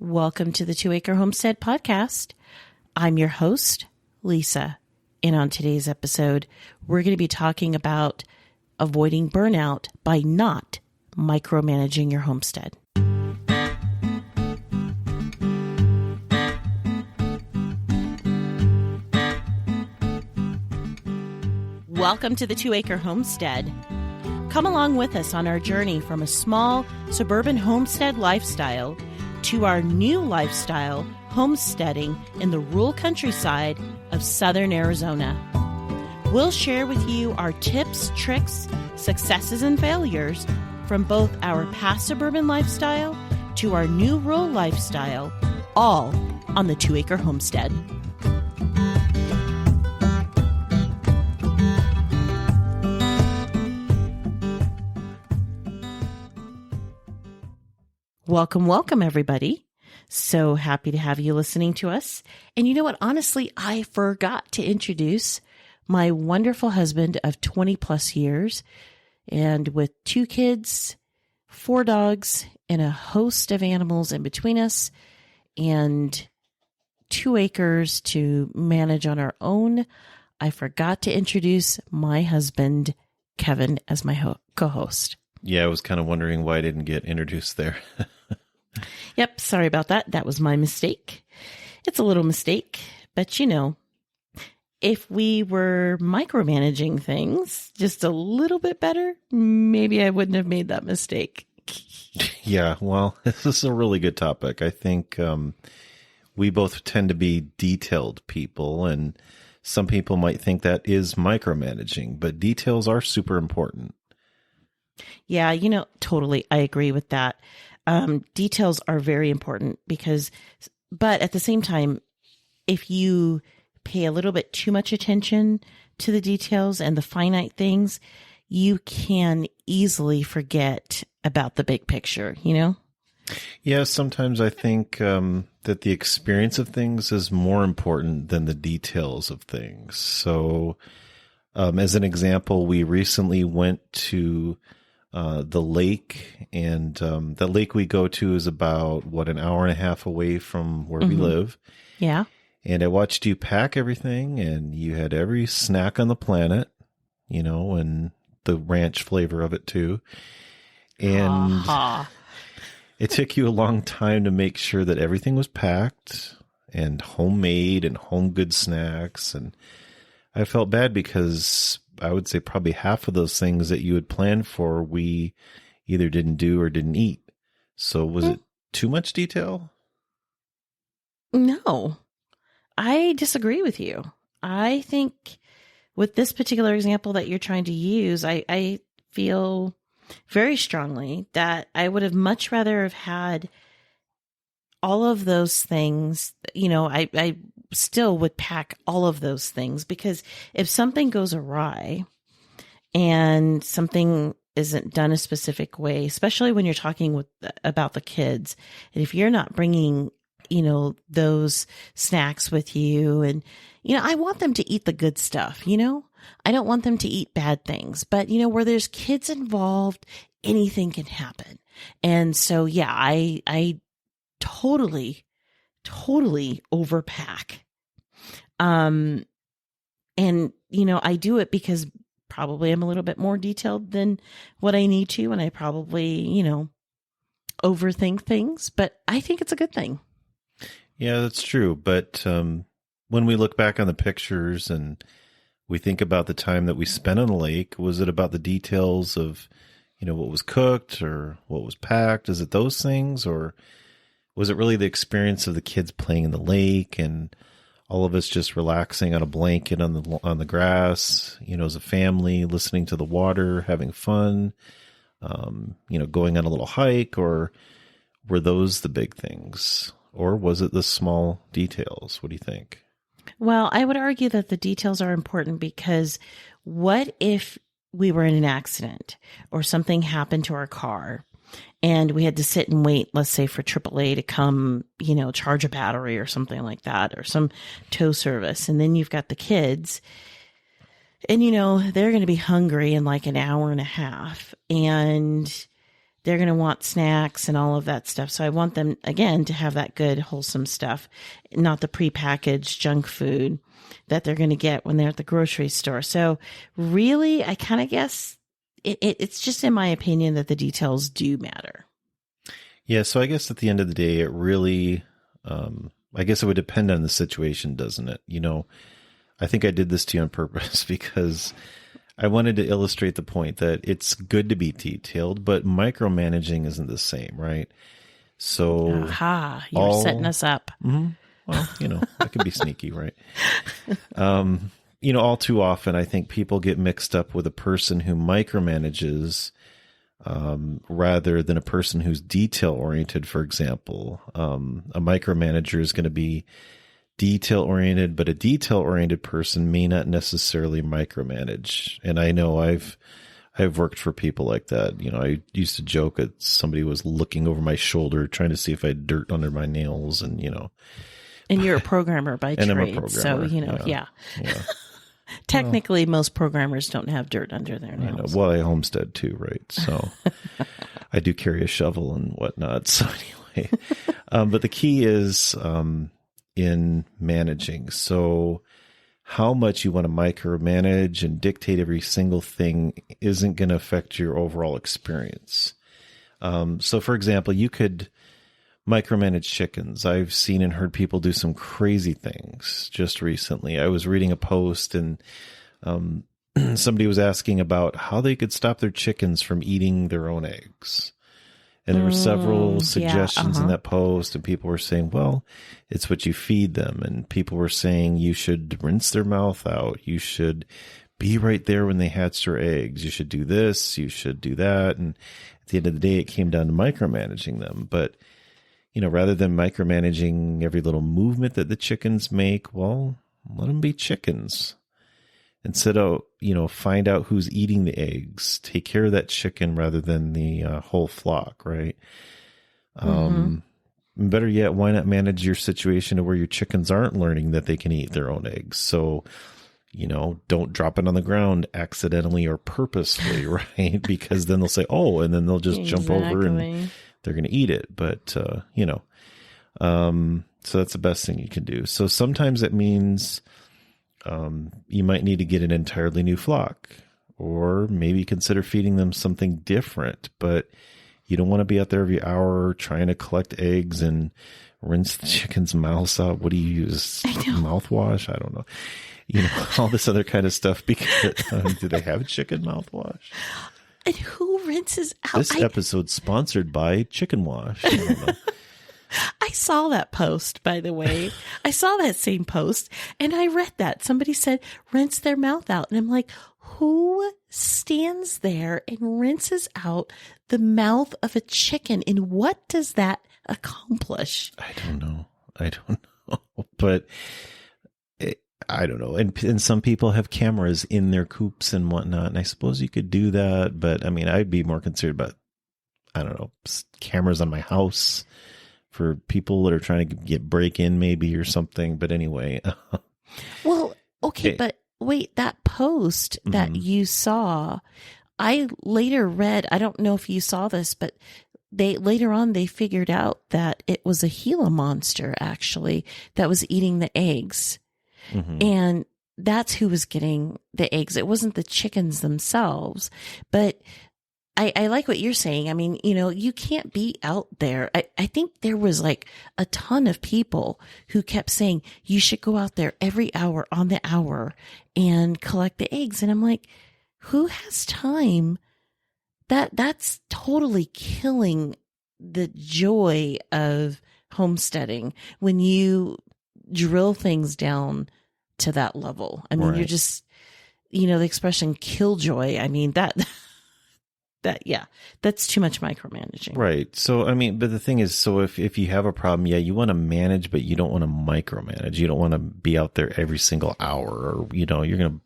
Welcome to the 2-Acre Homestead podcast. I'm your host, Lisa. And on today's episode, we're going to be talking about avoiding burnout by not micromanaging your homestead. Welcome to the 2-Acre Homestead. Come along with us on our journey from a small suburban homestead lifestyle to our new lifestyle, homesteading in the rural countryside of southern Arizona. We'll share with you our tips, tricks, successes, and failures from both our past suburban lifestyle to our new rural lifestyle, all on the 2-Acre Homestead. Welcome, everybody. So happy to have you listening to us. And you know what? Honestly, I forgot to introduce my wonderful husband of 20 plus years, and with 2 kids, 4 dogs, and a host of animals in between us, and 2 acres to manage on our own. I forgot to introduce my husband, Kevin, as my co-host. Yeah, I was kind of wondering why I didn't get introduced there. Yep, sorry about that. That was my mistake. It's a little mistake, but you know, if we were micromanaging things just a little bit better, maybe I wouldn't have made that mistake. Yeah, well, this is a really good topic. I think we both tend to be detailed people, and some people might think that is micromanaging, but details are super important. Yeah, you know, totally. I agree with that. Details are very important but at the same time, if you pay a little bit too much attention to the details and the finite things, you can easily forget about the big picture, you know? Yeah, sometimes I think that the experience of things is more important than the details of things. So, as an example, we recently went to the lake, and the lake we go to is about, an hour and a half away from where we live. Yeah. And I watched you pack everything, and you had every snack on the planet, you know, and the ranch flavor of it too. And it took you a long time to make sure that everything was packed and homemade and home good snacks. And I felt bad because I would say probably half of those things that you had planned for, we either didn't do or didn't eat. So was it too much detail? No, I disagree with you. I think with this particular example that you're trying to use, I feel very strongly that I would have much rather have had all of those things. You know, I still would pack all of those things, because if something goes awry and something isn't done a specific way, especially when you're talking about the kids, and if you're not bringing, you know, those snacks with you, and, you know, I want them to eat the good stuff, you know, I don't want them to eat bad things, but you know, where there's kids involved, anything can happen. And so, yeah, I totally overpack. And, you know, I do it because probably I'm a little bit more detailed than what I need to. And I probably, you know, overthink things, but I think it's a good thing. Yeah, that's true. But when we look back on the pictures and we think about the time that we spent on the lake, was it about the details of, you know, what was cooked or what was packed? Is it those things, or was it really the experience of the kids playing in the lake and all of us just relaxing on a blanket on the grass, you know, as a family, listening to the water, having fun, you know, going on a little hike? Or were those the big things? Or was it the small details? What do you think? Well, I would argue that the details are important, because what if we were in an accident or something happened to our car and we had to sit and wait, let's say, for AAA to come, you know, charge a battery or something like that, or some tow service. And then you've got the kids, and, you know, they're going to be hungry in like an hour and a half. And they're going to want snacks and all of that stuff. So I want them, again, to have that good, wholesome stuff, not the prepackaged junk food that they're going to get when they're at the grocery store. So really, I kind of guess it's just in my opinion that the details do matter. Yeah. So I guess at the end of the day, it really, I guess it would depend on the situation, doesn't it? You know, I think I did this to you on purpose because I wanted to illustrate the point that it's good to be detailed, but micromanaging isn't the same, right? So, you're setting us up. Mm-hmm. Well, you know, I can be sneaky, right? You know, all too often, I think people get mixed up with a person who micromanages rather than a person who's detail oriented. For example, a micromanager is going to be detail oriented, but a detail oriented person may not necessarily micromanage. And I know I've worked for people like that. You know, I used to joke that somebody was looking over my shoulder trying to see if I had dirt under my nails, and you know. And you're a programmer by trade, I'm a programmer, so you know, yeah. Technically, most programmers don't have dirt under their nails. I know. Well, I Homestead too, right? So I do carry a shovel and whatnot. So anyway, but the key is in managing. So how much you want to micromanage and dictate every single thing isn't going to affect your overall experience. So for example, you could micromanage chickens. I've seen and heard people do some crazy things just recently. I was reading a post and somebody was asking about how they could stop their chickens from eating their own eggs. And there were several suggestions in that post, and people were saying, well, it's what you feed them. And people were saying you should rinse their mouth out. You should be right there when they hatch their eggs. You should do this. You should do that. And at the end of the day, it came down to micromanaging them. But, you know, rather than micromanaging every little movement that the chickens make, well, let them be chickens. Instead of, you know, find out who's eating the eggs, take care of that chicken rather than the whole flock, right? Better yet, why not manage your situation to where your chickens aren't learning that they can eat their own eggs? So, you know, don't drop it on the ground accidentally or purposefully, right? Because then they'll say, oh, and then they'll just jump over and they're going to eat it. But, you know, so that's the best thing you can do. So sometimes it means you might need to get an entirely new flock, or maybe consider feeding them something different, but you don't want to be out there every hour trying to collect eggs and rinse the chicken's mouths out. What do you use? Mouthwash? I don't know. You know, all this other kind of stuff. Because do they have chicken mouthwash? And who rinses out? This episode's sponsored by Chicken Wash. I don't know. I saw that post, by the way. I saw that same post and I read that. Somebody said, rinse their mouth out. And I'm like, who stands there and rinses out the mouth of a chicken? And what does that accomplish? I don't know. But I don't know. And some people have cameras in their coops and whatnot. And I suppose you could do that. But I mean, I'd be more concerned about, I don't know, cameras on my house for people that are trying to break in maybe or something. But anyway. Well, okay, but wait, that post that you saw, I later read, I don't know if you saw this, but later on they figured out that it was a Gila monster actually that was eating the eggs. And that's who was getting the eggs. It wasn't the chickens themselves, but I like what you're saying. I mean, you know, you can't be out there. I think there was like a ton of people who kept saying you should go out there every hour on the hour and collect the eggs. And I'm like, who has time? That's totally killing the joy of homesteading when you drill things down to that level. I mean, You're just, you know, the expression killjoy. I mean, that's too much micromanaging. Right. So, I mean, but the thing is, so if you have a problem, you want to manage, but you don't want to micromanage. You don't want to be out there every single hour, or, you know, you're going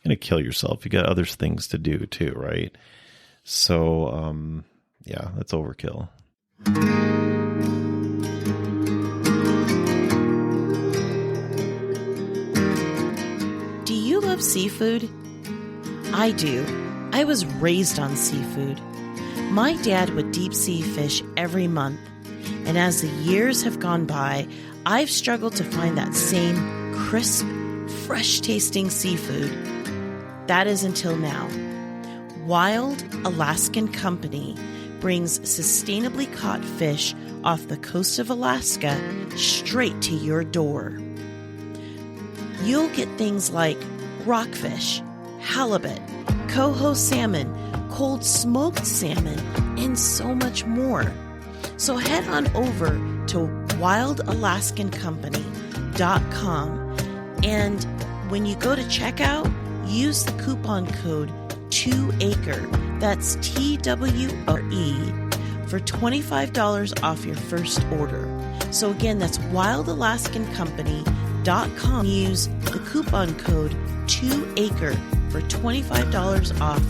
to kill yourself. You got other things to do too, right? So, yeah, that's overkill. Do you love seafood? I do. I was raised on seafood. My dad would deep sea fish every month, and as the years have gone by, I've struggled to find that same crisp, fresh-tasting seafood. That is until now. Wild Alaskan Company brings sustainably caught fish off the coast of Alaska straight to your door. You'll get things like rockfish, halibut, coho salmon, cold smoked salmon, and so much more. So head on over to wildalaskancompany.com, and when you go to checkout, use the coupon code 2ACRE, that's TWRE, for $25 off your first order. So again, that's wildalaskancompany.com. Use the coupon code 2ACRE for $25 off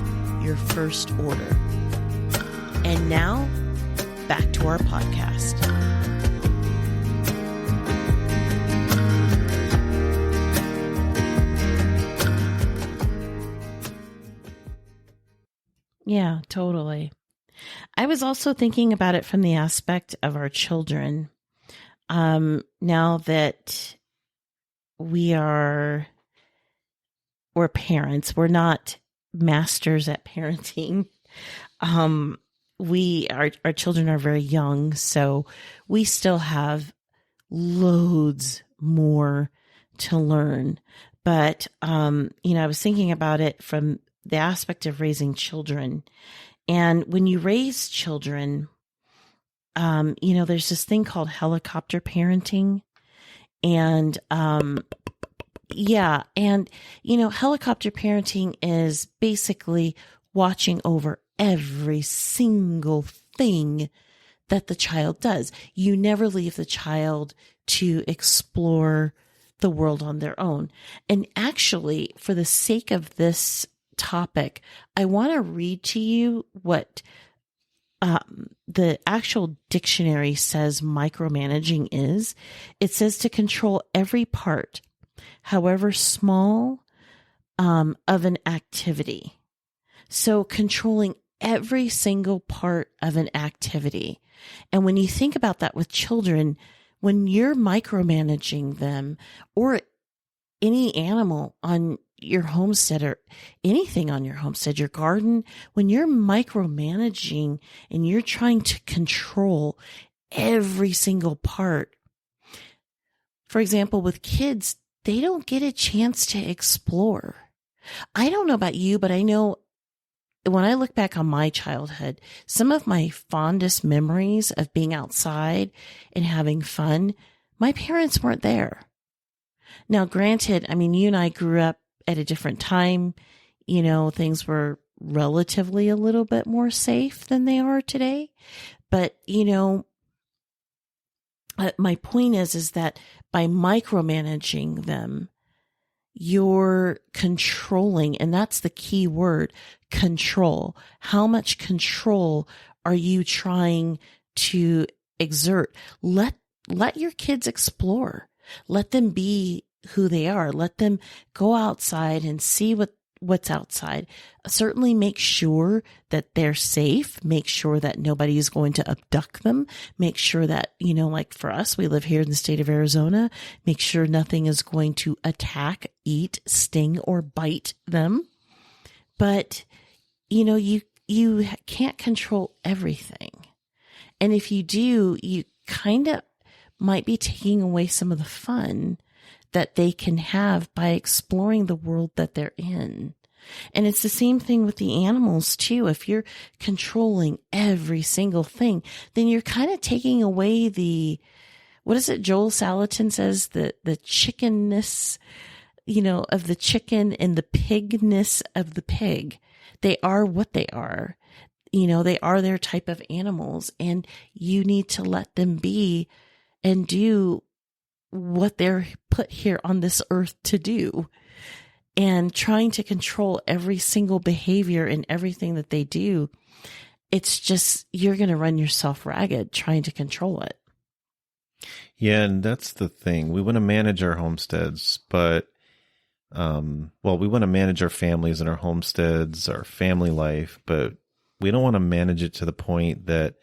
your first order. And now, back to our podcast. Yeah, totally. I was also thinking about it from the aspect of our children. Now that we're parents, we're not masters at parenting. Our children are very young, so we still have loads more to learn. But, I was thinking about it from the aspect of raising children. And when you raise children, there's this thing called helicopter parenting. And, helicopter parenting is basically watching over every single thing that the child does. You never leave the child to explore the world on their own. And actually, for the sake of this topic, I want to read to you what the actual dictionary says micromanaging is. It says to control every part, however small, of an activity. So controlling every single part of an activity. And when you think about that with children, when you're micromanaging them, or any animal on your homestead or anything on your homestead, your garden, when you're micromanaging and you're trying to control every single part. For example, with kids, they don't get a chance to explore. I don't know about you, but I know when I look back on my childhood, some of my fondest memories of being outside and having fun, my parents weren't there. Now, granted, you and I grew up at a different time. Things were relatively a little bit more safe than they are today. But, my point is that by micromanaging them, you're controlling, and that's the key word, control. How much control are you trying to exert? Let your kids explore. Let them be who they are. Let them go outside and see what's outside. Certainly make sure that they're safe. Make sure that nobody is going to abduct them. Make sure that, like for us, we live here in the state of Arizona. Make sure nothing is going to attack, eat, sting, or bite them. But, you can't control everything. And if you do, you kind of might be taking away some of the fun that they can have by exploring the world that they're in. And it's the same thing with the animals too. If you're controlling every single thing, then you're kind of taking away what is it Joel Salatin says, the chickenness, of the chicken and the pigness of the pig. They are what they are. They are their type of animals, and you need to let them be and do what they're put here on this earth to do. And trying to control every single behavior and everything that they do, it's just, you're going to run yourself ragged trying to control it. Yeah, and that's the thing. We want to manage our homesteads, but, we want to manage our families and our homesteads, our family life, but we don't want to manage it to the point that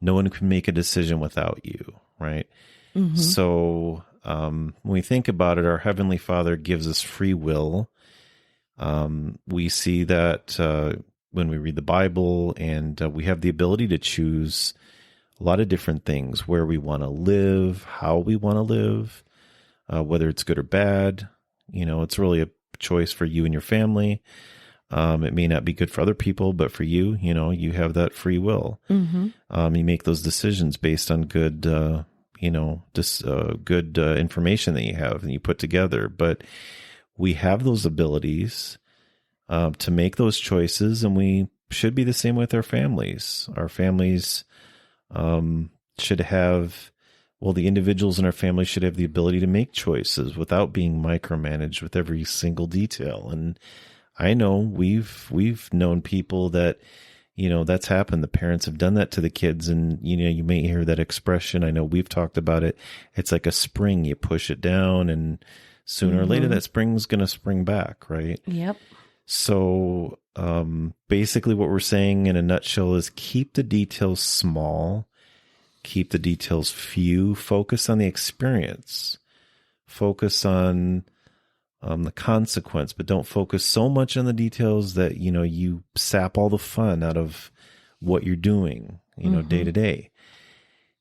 no one can make a decision without you, right? Mm-hmm. So when we think about it, our Heavenly Father gives us free will. We see that when we read the Bible, and we have the ability to choose a lot of different things, where we want to live, how we want to live, whether it's good or bad. It's really a choice for you and your family. It may not be good for other people, but for you, you have that free will. Mm-hmm. You make those decisions based on good, good information that you have and you put together. But we have those abilities to make those choices, and we should be the same with our families. Our families should have, the individuals in our family should have the ability to make choices without being micromanaged with every single detail. And I know we've known people that, that's happened. The parents have done that to the kids, and, you may hear that expression. I know we've talked about it. It's like a spring. You push it down, and sooner or later that spring's going to spring back, right? Yep. So basically what we're saying in a nutshell is keep the details small, keep the details few, focus on the experience, focus on the consequence, but don't focus so much on the details that, you sap all the fun out of what you're doing, day to day.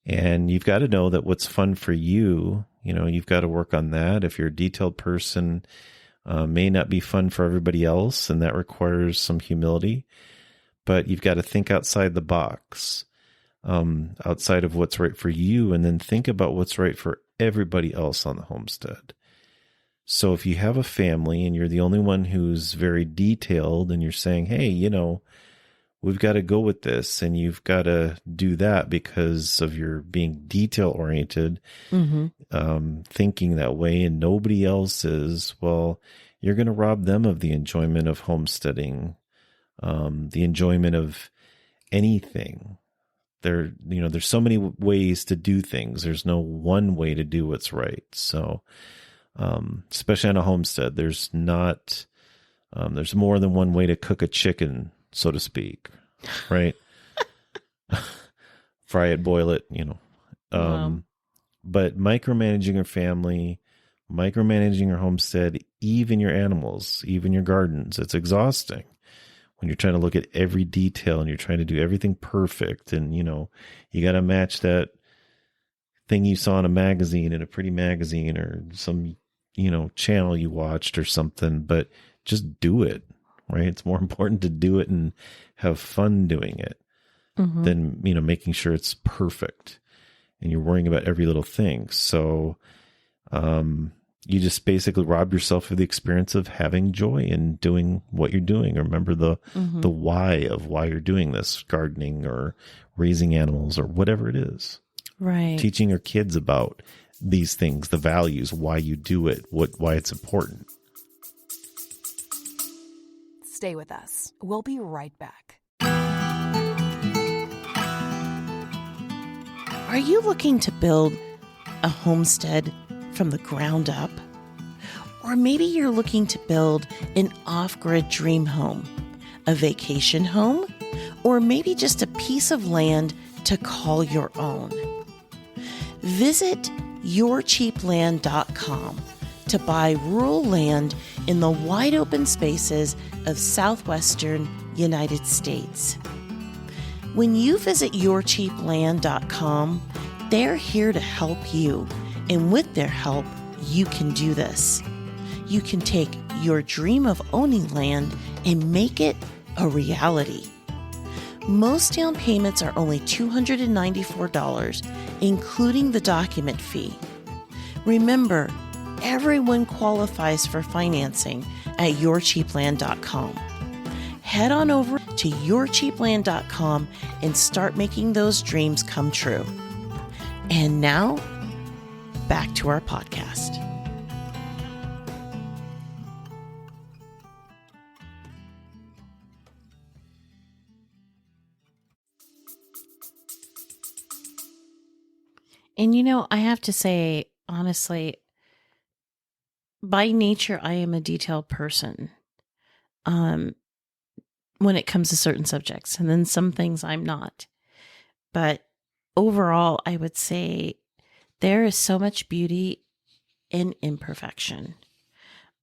And you've got to know that what's fun for you, you've got to work on that. If you're a detailed person, may not be fun for everybody else, and that requires some humility. But you've got to think outside the box, outside of what's right for you, and then think about what's right for everybody else on the homestead. So if you have a family and you're the only one who's very detailed, and you're saying, hey, we've got to go with this, and you've got to do that because of your being detail oriented, thinking that way, and nobody else is, well, you're going to rob them of the enjoyment of homesteading, the enjoyment of anything. There's so many ways to do things. There's no one way to do what's right. So, especially on a homestead, there's more than one way to cook a chicken, so to speak, right? Fry it, boil it, Wow. But micromanaging your family, micromanaging your homestead, even your animals, even your gardens, it's exhausting when you're trying to look at every detail and you're trying to do everything perfect. And, you got to match that thing you saw in a magazine, in a pretty magazine, or some, channel you watched or something, but just do it, right? It's more important to do it and have fun doing it than, making sure it's perfect and you're worrying about every little thing. So, you just basically rob yourself of the experience of having joy in doing what you're doing. Remember the why of why you're doing this, gardening or raising animals or whatever it is. Right. Teaching your kids about these things, the values, why you do it, why it's important. Stay with us. We'll be right back. Are you looking to build a homestead from the ground up? Or maybe you're looking to build an off-grid dream home, a vacation home, or maybe just a piece of land to call your own. Visit yourcheapland.com to buy rural land in the wide open spaces of southwestern United States. When you visit yourcheapland.com, they're here to help you, and with their help, you can do this. You can take your dream of owning land and make it a reality. Most down payments are only $294, including the document fee. Remember, everyone qualifies for financing at yourcheapland.com. Head on over to yourcheapland.com and start making those dreams come true. And now, back to our podcast. And I have to say, honestly, by nature, I am a detailed person. when it comes to certain subjects, and then some things I'm not. But overall, I would say there is so much beauty in imperfection.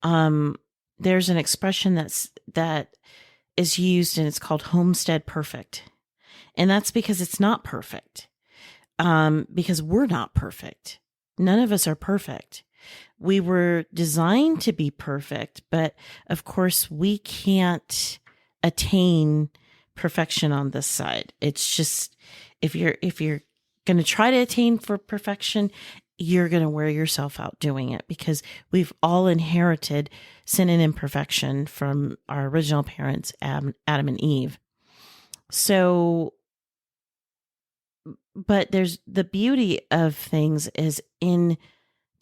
There's an expression that is used, and it's called Homestead perfect. And that's because it's not perfect. Because we're not perfect. None of us are perfect. We were designed to be perfect, but of course we can't attain perfection on this side. It's just, if you're going to try to attain for perfection, you're going to wear yourself out doing it, because we've all inherited sin and imperfection from our original parents, Adam and Eve. So, but there's the beauty of things is in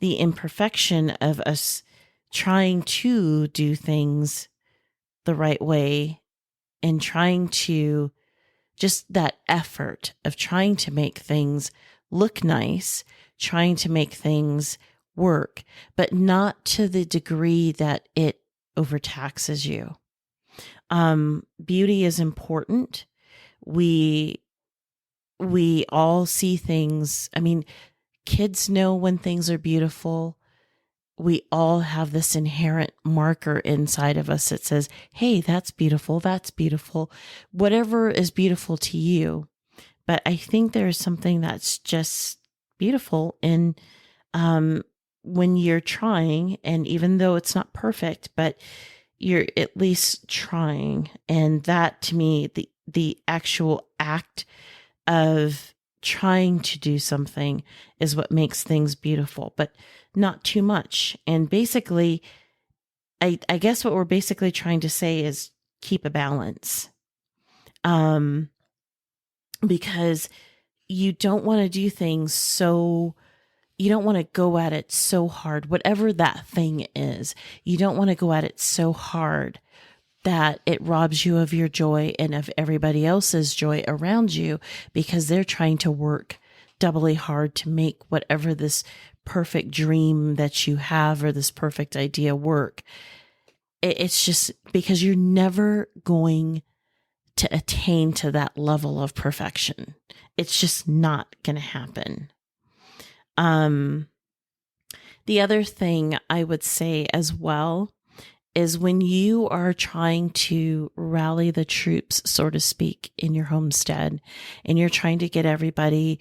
the imperfection of us trying to do things the right way, and trying to just that effort of trying to make things look nice, trying to make things work, but not to the degree that it overtaxes you. Beauty is important. We all see things. I mean, kids know when things are beautiful. We all have this inherent marker inside of us that says, hey, that's beautiful. That's beautiful. Whatever is beautiful to you. But I think there's something that's just beautiful in when you're trying, and even though it's not perfect, but you're at least trying. And that, to me, the actual act of trying to do something is what makes things beautiful, but not too much. And basically, I guess what we're basically trying to say is keep a balance. Because you don't want to do things so, you don't want to go at it so hard, whatever that thing is. You don't want to go at it so hard that it robs you of your joy and of everybody else's joy around you, because they're trying to work doubly hard to make whatever this perfect dream that you have or this perfect idea work. It's just because you're never going to attain to that level of perfection. It's just not going to happen. The other thing I would say as well is when you are trying to rally the troops, so to speak, in your homestead, and you're trying to get everybody,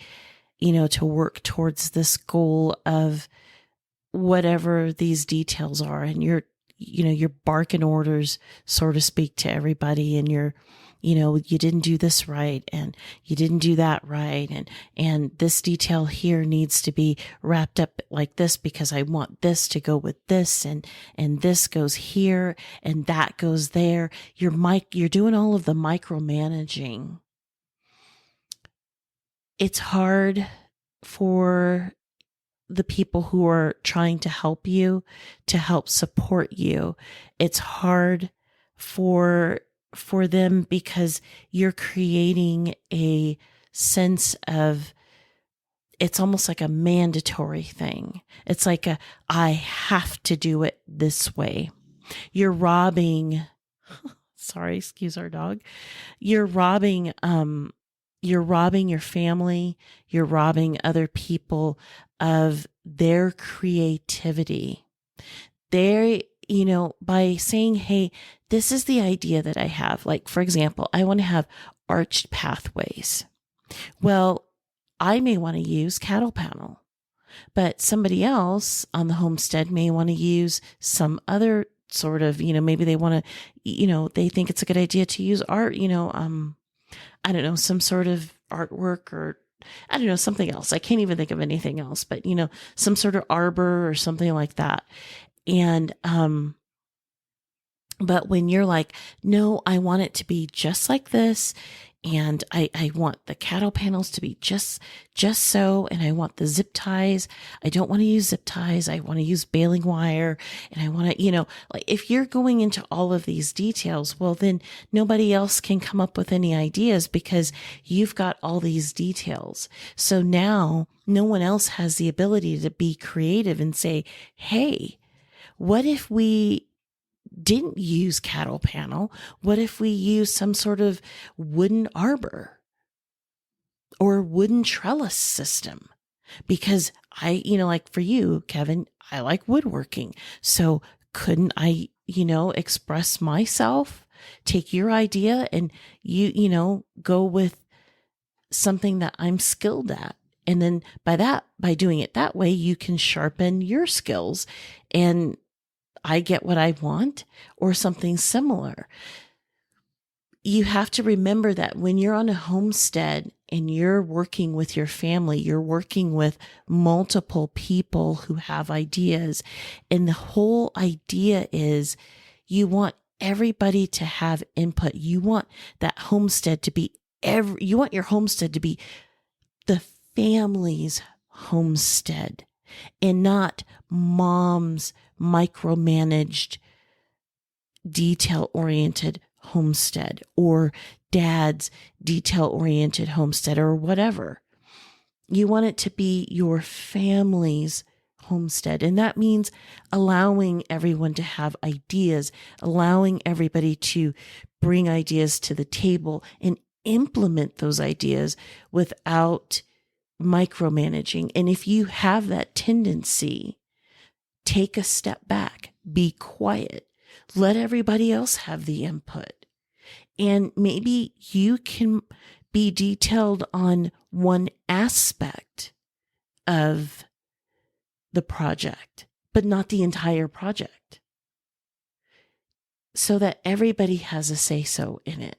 to work towards this goal of whatever these details are, and you're barking orders, so to speak, to everybody, and you didn't do this right, and you didn't do that right, and this detail here needs to be wrapped up like this because I want this to go with this, and this goes here and that goes there. You're doing all of the micromanaging. It's hard for the people who are trying to help you, to help support you. It's hard for them because you're creating a sense of, it's almost like a mandatory thing. It's like I have to do it this way. You're robbing, sorry, excuse our dog. You're robbing your family. You're robbing other people of their creativity. By saying, hey, this is the idea that I have. Like, for example, I want to have arched pathways. Well, I may want to use cattle panel, but somebody else on the homestead may want to use some other sort of, maybe they want to, they think it's a good idea to use art, I don't know, some sort of artwork, or I don't know, something else. I can't even think of anything else, but some sort of arbor or something like that. And, but when you're like, no, I want it to be just like this. And I want the cattle panels to be just so, and I want the zip ties. I don't want to use zip ties. I want to use baling wire, and I want to, like, if you're going into all of these details, well, then nobody else can come up with any ideas because you've got all these details. So now no one else has the ability to be creative and say, hey, what if we didn't use cattle panel? What if we use some sort of wooden arbor or wooden trellis system? Because like for you, Kevin, I like woodworking. So couldn't I, express myself, take your idea and go with something that I'm skilled at. And then by doing it that way, you can sharpen your skills and I get what I want or something similar. You have to remember that when you're on a homestead and you're working with your family, you're working with multiple people who have ideas. And the whole idea is you want everybody to have input. You want that homestead to be you want your homestead to be the family's homestead and not mom's micromanaged, detail-oriented homestead or dad's detail-oriented homestead or whatever. You want it to be your family's homestead. And that means allowing everyone to have ideas, allowing everybody to bring ideas to the table and implement those ideas without micromanaging. And if you have that tendency, take a step back, be quiet, let everybody else have the input. And maybe you can be detailed on one aspect of the project, but not the entire project, so that everybody has a say-so in it.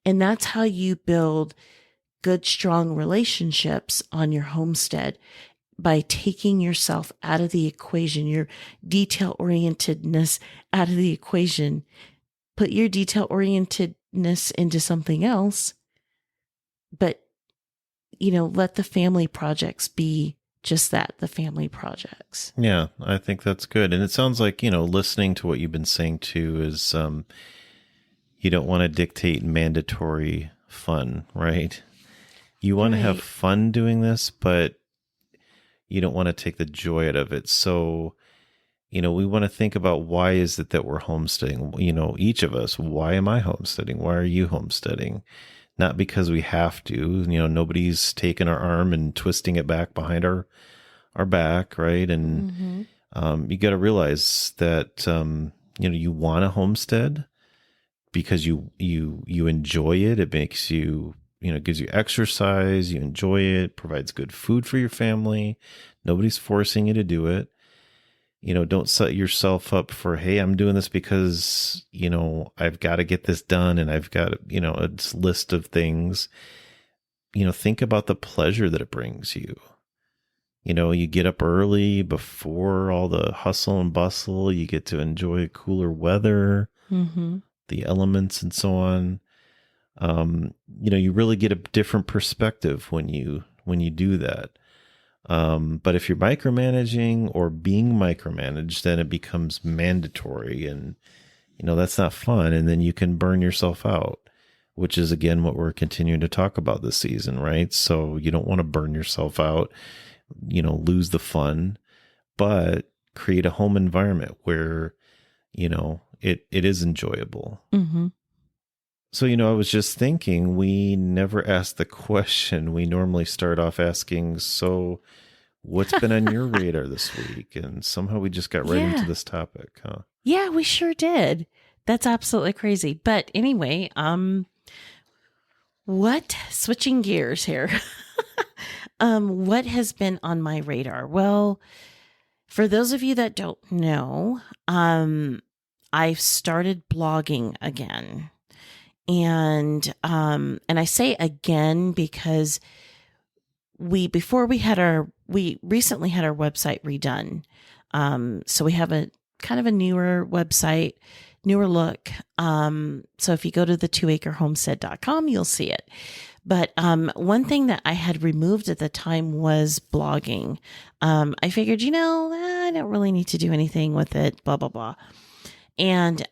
And that's how you build good, strong relationships on your homestead, by taking yourself out of the equation, your detail-orientedness out of the equation. Put your detail-orientedness into something else, but, let the family projects be just that, the family projects. Yeah, I think that's good. And it sounds like, listening to what you've been saying too is you don't want to dictate mandatory fun, right? You want to have fun doing this, but you don't want to take the joy out of it. So, we want to think about, why is it that we're homesteading? Each of us, why am I homesteading? Why are you homesteading? Not because we have to, nobody's taking our arm and twisting it back behind our back. Right. And, you got to realize that, you want a homestead because you enjoy it. It makes you, it gives you exercise, you enjoy it, provides good food for your family. Nobody's forcing you to do it. Don't set yourself up for, hey, I'm doing this because, I've got to get this done and I've got, a list of things. Think about the pleasure that it brings you. You get up early before all the hustle and bustle. You get to enjoy cooler weather, the elements and so on. You really get a different perspective when you do that. But if you're micromanaging or being micromanaged, then it becomes mandatory, and, that's not fun. And then you can burn yourself out, which is, again, what we're continuing to talk about this season, right? So you don't want to burn yourself out, lose the fun, but create a home environment where, it is enjoyable. Mm-hmm. So, I was just thinking, we never ask the question. We normally start off asking, so what's been on your radar this week? And somehow we just got right into this topic, huh? Yeah, we sure did. That's absolutely crazy. But anyway, switching gears here. What has been on my radar? Well, for those of you that don't know, I've started blogging again. And I say again because we recently had our website redone. So we have a kind of a newer website, newer look. So if you go to the 2acrehomestead.com, you'll see it. But one thing that I had removed at the time was blogging. I figured, I don't really need to do anything with it, blah, blah, blah. And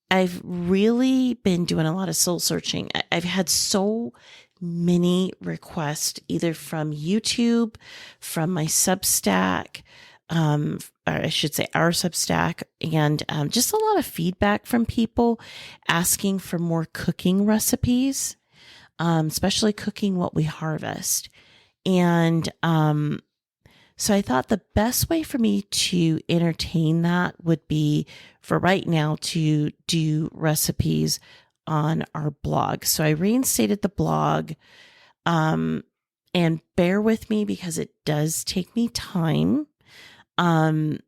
I've really been doing a lot of soul searching. I've had so many requests, either from YouTube, from my Substack, or I should say our Substack, and just a lot of feedback from people asking for more cooking recipes, especially cooking what we harvest. And so I thought the best way for me to entertain that would be for right now to do recipes on our blog. So I reinstated the blog, and bear with me because it does take me time. I'm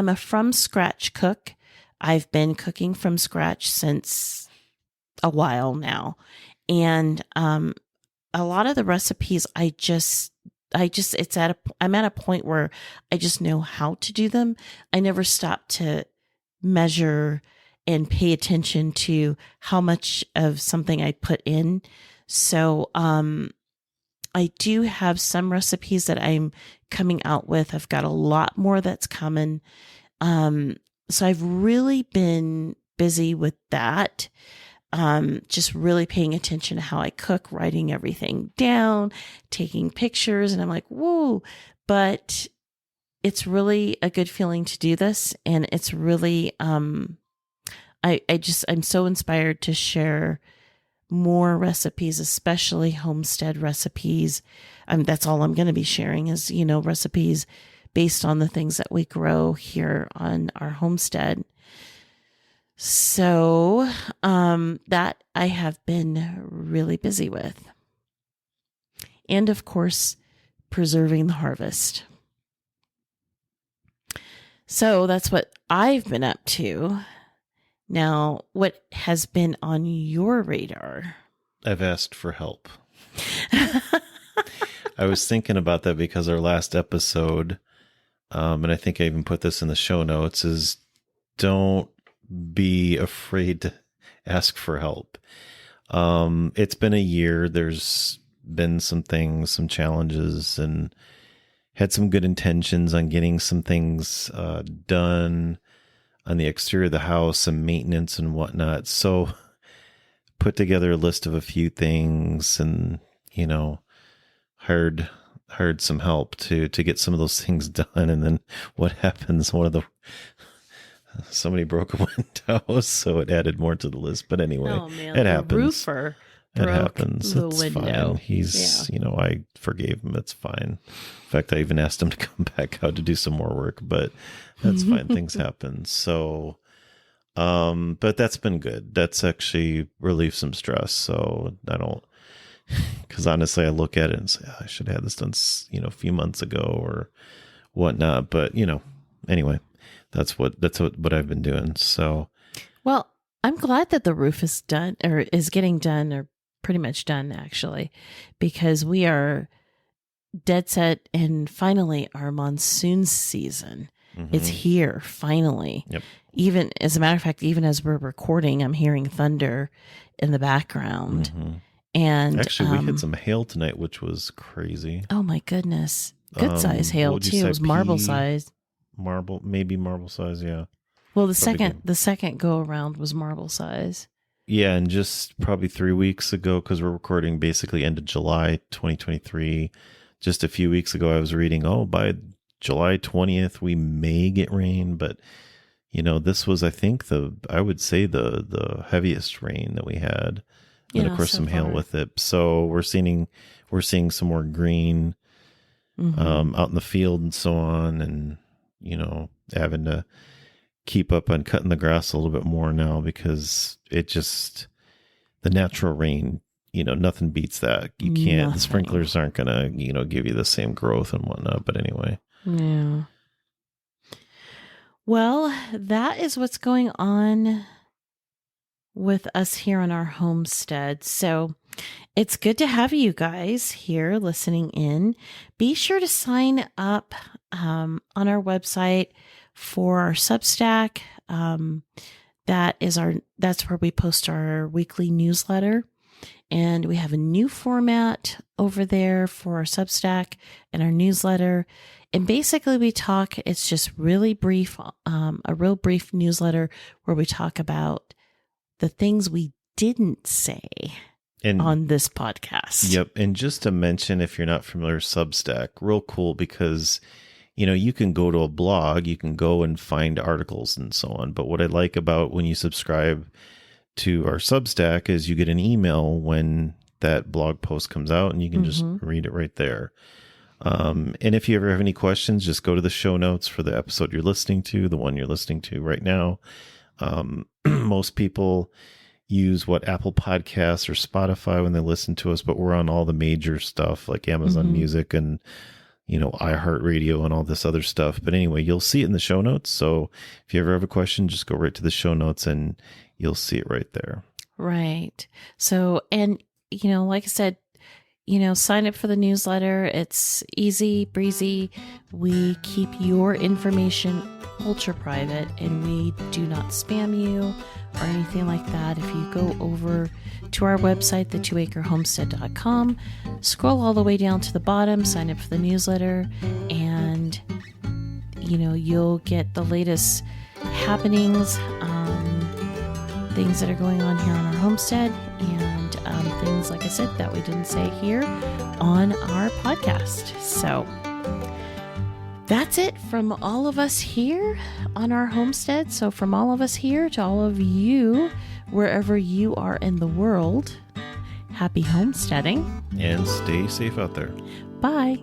a from scratch cook. I've been cooking from scratch since a while now. And a lot of the recipes I'm at a point where I just know how to do them. I never stop to measure and pay attention to how much of something I put in. So, I do have some recipes that I'm coming out with. I've got a lot more that's coming. So I've really been busy with that. Just really paying attention to how I cook, writing everything down, taking pictures. And I'm like, whoa, but it's really a good feeling to do this. And it's really, I'm so inspired to share more recipes, especially homestead recipes. That's all I'm going to be sharing is, recipes based on the things that we grow here on our homestead. So, that I have been really busy with. And of course, preserving the harvest. So that's what I've been up to. Now, what has been on your radar? I've asked for help. I was thinking about that because our last episode, and I think I even put this in the show notes, is don't be afraid to ask for help. It's been a year. There's been some things, some challenges, and had some good intentions on getting some things done on the exterior of the house, some maintenance and whatnot. So put together a list of a few things and, hired some help to get some of those things done. And then what happens? Somebody broke a window, so it added more to the list. But anyway, it happens. The roofer it happens. The it's window. Fine. He's, I forgave him. It's fine. In fact, I even asked him to come back out to do some more work, but that's fine. Things happen. So, but that's been good. That's actually relieved some stress. So I don't, because honestly, I look at it and say, I should have had this done, a few months ago or whatnot. But, anyway, that's what I've been doing. So, well, I'm glad that the roof is done or is getting done or pretty much done actually, because we are dead set and finally our monsoon season. Mm-hmm. It's here finally. Yep. Even as a matter of fact, even as we're recording, I'm hearing thunder in the background. Mm-hmm. And actually, we had some hail tonight, which was crazy. Oh my goodness! Good size hail too. It was marble size. Maybe marble size. Yeah. Well, the second go around was marble size. Yeah, and just probably 3 weeks ago, because we're recording basically end of July 2023. Just a few weeks ago, I was reading, by July 20th we may get rain, but this was, I think, I would say the heaviest rain that we had, and of course some hail with it. So we're seeing some more green out in the field and so on, and having to keep up on cutting the grass a little bit more now because the natural rain, nothing beats that. You can't, the sprinklers aren't going to, give you the same growth and whatnot. But anyway. Yeah. Well, that is what's going on with us here on our homestead. So it's good to have you guys here listening in. Be sure to sign up on our website for our Substack. That's where we post our weekly newsletter. And we have a new format over there for our Substack and our newsletter. And basically we talk, it's just really brief, a real brief newsletter where we talk about the things we didn't say on this podcast. Yep. And just to mention, if you're not familiar, Substack, real cool because, you can go to a blog, you can go and find articles and so on. But what I like about when you subscribe to our Substack is you get an email when that blog post comes out, and you can just read it right there. And if you ever have any questions, just go to the show notes for the episode you're listening to, the one you're listening to right now. Most people use Apple Podcasts or Spotify when they listen to us, but we're on all the major stuff like Amazon Music and, iHeartRadio and all this other stuff. But anyway, you'll see it in the show notes. So if you ever have a question, just go right to the show notes and you'll see it right there. Right. So, and, like I said, sign up for the newsletter. It's easy breezy. We keep your information ultra private, and we do not spam you or anything like that. If you go over to our website, the2acrehomestead.com, scroll all the way down to the bottom, sign up for the newsletter, and you'll get the latest happenings, things that are going on here on our homestead, and things, like I said, that we didn't say here on our podcast. So that's it from all of us here on our homestead. So from all of us here to all of you, wherever you are in the world, happy homesteading. And stay safe out there. Bye.